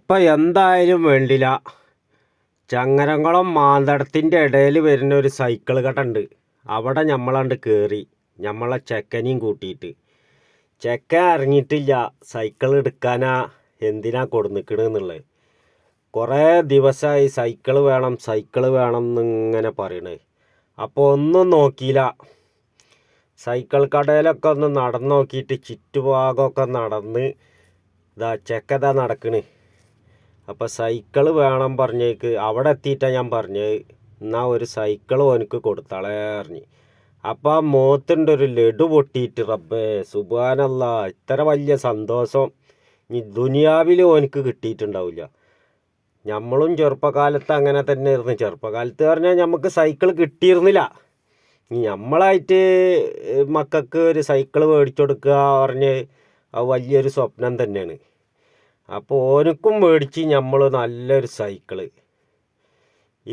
അപ്പം എന്തായാലും വേണ്ടില്ല. ചങ്ങരംകുളം മാന്തടത്തിൻ്റെ ഇടയിൽ വരുന്ന ഒരു സൈക്കിൾ കട ഉണ്ട്. അവിടെ നമ്മളണ്ട് കയറി, നമ്മളെ ചെക്കനെയും കൂട്ടിയിട്ട്. ചെക്കൻ ഇറങ്ങിയിട്ടില്ല സൈക്കിൾ എടുക്കാനാ എന്തിനാ കൊടുന്നിക്കണെന്നുള്ളത്. കുറേ ദിവസമായി സൈക്കിൾ വേണം എന്നിങ്ങനെ പറയണേ. അപ്പോൾ ഒന്നും നോക്കിയില്ല. സൈക്കിൾ കടയിലൊക്കെ ഒന്ന് നടന്നു നോക്കിയിട്ട് ചുറ്റുഭാഗമൊക്കെ നടന്ന് ചെക്കതാ നടക്കണ്. അപ്പോൾ സൈക്കിൾ വേണം പറഞ്ഞേക്ക്. അവിടെ എത്തിയിട്ടാണ് ഞാൻ പറഞ്ഞത്, എന്നാൽ ഒരു സൈക്കിൾ ഓനക്ക് കൊടുത്താളേ അറിഞ്ഞ്. അപ്പം ആ മുഖത്തുണ്ട് ഒരു ലഡു പൊട്ടിയിട്ട്. റബ്ബേ സുബ്ഹാനല്ലാ, ഇത്ര വലിയ സന്തോഷം ഇനി ദുനിയാവിൽ ഓനക്ക് കിട്ടിയിട്ടുണ്ടാവില്ല. നമ്മളും ചെറുപ്പകാലത്ത് അങ്ങനെ തന്നെ ആയിരുന്നു. ചെറുപ്പകാലത്ത് പറഞ്ഞാൽ നമുക്ക് സൈക്കിൾ കിട്ടിയിരുന്നില്ല. നമ്മളായിട്ട് മക്കൾക്ക് ഒരു സൈക്കിൾ മേടിച്ചു കൊടുക്കുക പറഞ്ഞ് അത് വലിയൊരു സ്വപ്നം തന്നെയാണ്. അപ്പോൾ ഓനക്കും മേടിച്ച് നമ്മൾ നല്ലൊരു സൈക്കിള്.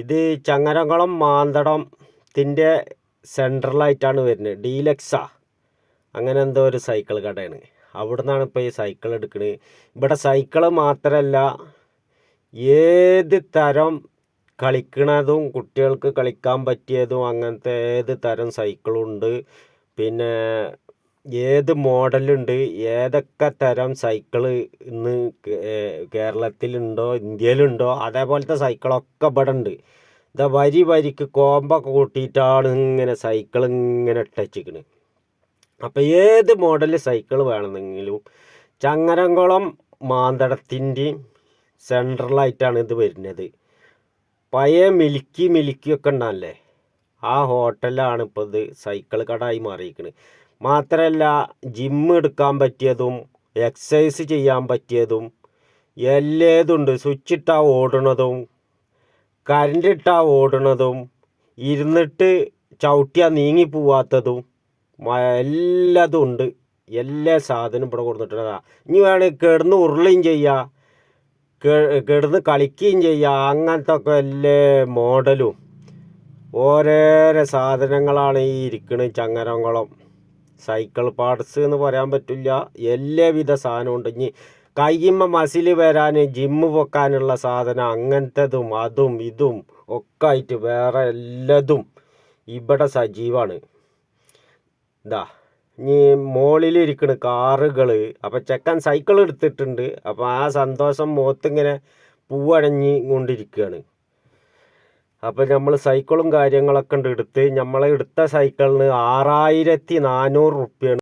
ഇത് ചങ്ങരംകുളം മാന്തടത്തിൻ്റെ സെൻട്രലായിട്ടാണ് വരുന്നത്. ഡീലക്സാ അങ്ങനെ എന്തോ ഒരു സൈക്കിൾ കടയാണ്. അവിടെ നിന്നാണ് ഇപ്പോൾ ഈ സൈക്കിൾ എടുക്കുന്നത്. ഇവിടെ സൈക്കിള് മാത്രമല്ല, ഏത് തരം കളിക്കണതും കുട്ടികൾക്ക് കളിക്കാൻ പറ്റിയതും അങ്ങനത്തെ ഏത് തരം സൈക്കിളുണ്ട്. പിന്നെ ഏത് മോഡലുണ്ട്, ഏതൊക്കെ തരം സൈക്കിള് ഇന്ന് കേരളത്തിലുണ്ടോ ഇന്ത്യയിലുണ്ടോ അതേപോലത്തെ സൈക്കിളൊക്കെ ഇവിടെ ഉണ്ട്. ഇതാ വരിക്ക് കോമ്പൊക്കെ കൂട്ടിയിട്ടാണ് ഇങ്ങനെ സൈക്കിൾ ഇങ്ങനെ ഇട്ടച്ചിക്കണ്. അപ്പോൾ ഏത് മോഡൽ സൈക്കിൾ വേണമെന്നെങ്കിലും ചങ്ങരംകുളം മാന്തടത്തിൻ്റെയും സെൻട്രലായിട്ടാണ് ഇത് വരുന്നത്. പഴയ മിൽക്കിയൊക്കെ ഉണ്ടാവില്ലേ, ആ ഹോട്ടലാണ് ഇപ്പോൾ ഇത് സൈക്കിൾ കടയായി മാറിയിരിക്കുന്നത്. മാത്രമല്ല ജിമ്മ് എടുക്കാൻ പറ്റിയതും എക്സസൈസ് ചെയ്യാൻ പറ്റിയതും എല്ലാതുണ്ട്. സ്വിച്ച് ഇട്ടാൽ ഓടണതും കറണ്ട് ഇട്ടാൽ ഓടണതും ഇരുന്നിട്ട് ചവിട്ടിയാൽ നീങ്ങി പോവാത്തതും എല്ലാതും ഉണ്ട്. എല്ലാ സാധനവും ഇവിടെ കൊടുത്തിട്ടുള്ളതാണ്. ഇനി വേണമെങ്കിൽ കിടന്ന് ഉരുളുകയും ചെയ്യുക, കിടന്ന് കളിക്കുകയും ചെയ്യുക. അങ്ങനത്തെ ഒക്കെ എല്ലാ മോഡലും ഓരോരോ സാധനങ്ങളാണ് ഈ ഇരിക്കുന്നത്. ചങ്ങരംകുളം സൈക്കിൾ പാർട്സ് എന്ന് പറയാൻ പറ്റില്ല, എല്ലാവിധ സാധനമുണ്ട്. ഇനി കൈയ്യുമ്മ മസിൽ വരാൻ ജിമ്മ് പൊക്കാനുള്ള സാധനം അങ്ങനത്തതും അതും ഇതും ഒക്കെ ആയിട്ട് വേറെ എല്ലാതും ഇവിടെ സജീവമാണ്. ഇതാ ഇനി മുകളിലിരിക്കണ് കാറുകൾ. അപ്പോൾ ചെക്കൻ സൈക്കിൾ എടുത്തിട്ടുണ്ട്. അപ്പോൾ ആ സന്തോഷം മുഖത്തിങ്ങനെ പൂവടഞ്ഞ് കൊണ്ടിരിക്കുകയാണ്. അപ്പോൾ നമ്മൾ സൈക്കിളും കാര്യങ്ങളൊക്കെ ഉണ്ട് എടുത്ത്. നമ്മളെ എടുത്ത സൈക്കിളിന് 6400 റുപ്യാണ്